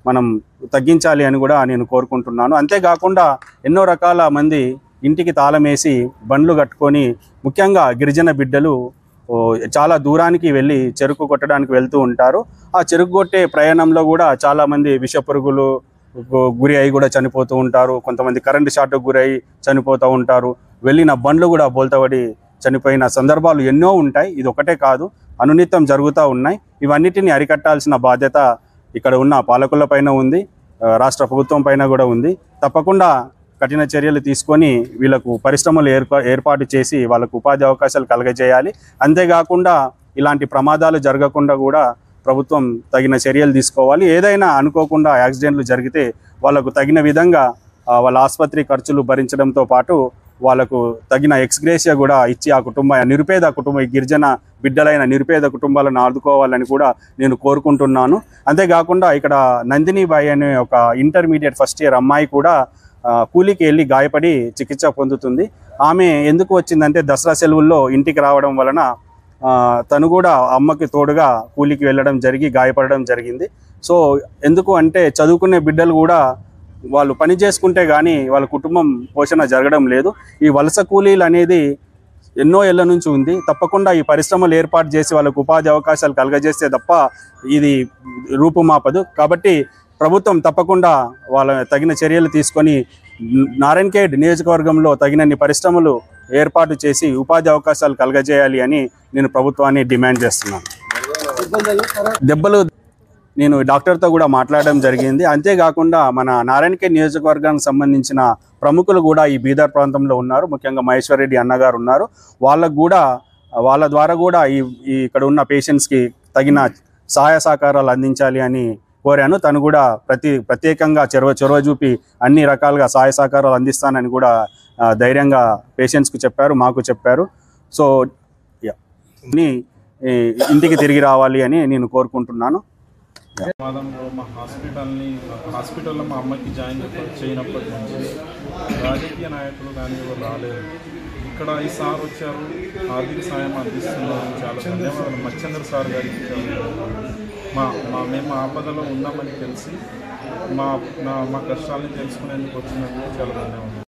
మనం తగ్గించాలి అని కూడా నేను కోరుకుంటున్నాను. అంతేకాకుండా ఎన్నో రకాల మంది ఇంటికి తాళమేసి బండ్లు కట్టుకొని, ముఖ్యంగా గిరిజన బిడ్డలు చాలా దూరానికి వెళ్ళి చెరుకు కొట్టడానికి వెళ్తూ ఉంటారు. ఆ చెరుకు కొట్టే ప్రయాణంలో కూడా చాలామంది విషపురుగులు గురి అయి కూడా చనిపోతూ ఉంటారు. కొంతమంది కరెంటు షార్ట్కు గురై చనిపోతూ ఉంటారు. వెళ్ళిన బండ్లు కూడా బోల్తబడి చనిపోయిన సందర్భాలు ఎన్నో ఉంటాయి. ఇది ఒకటే కాదు, అనునిత్యం జరుగుతూ ఉన్నాయి. ఇవన్నిటిని అరికట్టాల్సిన బాధ్యత ఇక్కడ ఉన్న పాలకుల పైన ఉంది, రాష్ట్ర ప్రభుత్వం పైన కూడా ఉంది. తప్పకుండా కఠిన చర్యలు తీసుకొని వీళ్ళకు పరిశ్రమలు ఏర్పాటు చేసి వాళ్ళకు ఉపాధి అవకాశాలు కలగజేయాలి. అంతేకాకుండా ఇలాంటి ప్రమాదాలు జరగకుండా కూడా ప్రభుత్వం తగిన చర్యలు తీసుకోవాలి. ఏదైనా అనుకోకుండా యాక్సిడెంట్లు జరిగితే వాళ్ళకు తగిన విధంగా వాళ్ళ ఆసుపత్రి ఖర్చులు భరించడంతో పాటు వాళ్ళకు తగిన ఎక్స్గ్రేషియా కూడా ఇచ్చి ఆ నిరుపేద కుటుంబ గిరిజన బిడ్డలైన నిరుపేద కుటుంబాలను ఆదుకోవాలని కూడా నేను కోరుకుంటున్నాను. అంతేకాకుండా ఇక్కడ నందినిబాయి అనే ఒక ఇంటర్మీడియట్ ఫస్ట్ ఇయర్ అమ్మాయి కూడా కూలీకి వెళ్ళి గాయపడి చికిత్స పొందుతుంది. ఆమె ఎందుకు వచ్చిందంటే దసరా సెలవుల్లో ఇంటికి రావడం వలన తను కూడా అమ్మకి తోడుగా కూలీకి వెళ్ళడం గాయపడడం జరిగింది. సో ఎందుకు అంటే చదువుకునే బిడ్డలు కూడా వాళ్ళు పని చేసుకుంటే కానీ వాళ్ళ కుటుంబం పోషణ జరగడం లేదు. ఈ వలస కూలీలు అనేది ఎన్నో ఏళ్ల నుంచి ఉంది. తప్పకుండా ఈ పరిశ్రమలు ఏర్పాటు చేసి వాళ్ళకు ఉపాధి అవకాశాలు కలగజేస్తే తప్ప ఇది రూపుమాపదు. కాబట్టి ప్రభుత్వం తప్పకుండా వాళ్ళ తగిన చర్యలు తీసుకొని నారాయణఖేడ్ నియోజకవర్గంలో తగినన్ని పరిశ్రమలు ఏర్పాటు చేసి ఉపాధి అవకాశాలు కలగజేయాలి అని నేను ప్రభుత్వాన్ని డిమాండ్ చేస్తున్నాను. దెబ్బలు నేను డాక్టర్తో కూడా మాట్లాడడం జరిగింది. అంతేకాకుండా మన నారాయణఖేడ్ నియోజకవర్గానికి సంబంధించిన ప్రముఖులు కూడా ఈ బీదర్ ప్రాంతంలో ఉన్నారు. ముఖ్యంగా మహేశ్వర్ రెడ్డి అన్నగారు ఉన్నారు. వాళ్ళ ద్వారా కూడా ఇక్కడ ఉన్న పేషెంట్స్కి తగిన సహాయ సహకారాలు అందించాలి అని కోరాను. తను కూడా ప్రత్యేకంగా చొరవ చూపి అన్ని రకాలుగా సహాయ సహకారాలు అందిస్తానని కూడా ధైర్యంగా పేషెంట్స్కి చెప్పారు, మాకు చెప్పారు. సో ఇంటికి తిరిగి రావాలి అని నేను కోరుకుంటున్నాను. మా హాస్పిటల్లో మా అమ్మకి జాయిన్ చేయనప్పటి నుంచి రాజకీయ నాయకులు కానీ ఎవరు రాలేదు. ఇక్కడ ఈ సార్ వచ్చారు, ఆర్థిక సాయం అందిస్తున్నారు, చాలా ధన్యవాదాలు. మచ్చంద్ర సార్ గారికి మేము ఆపదలో ఉన్నామని తెలిసి మా కష్టాలను తెలుసుకునేందుకు వచ్చినందుకు చాలా ధన్యవాదాలు.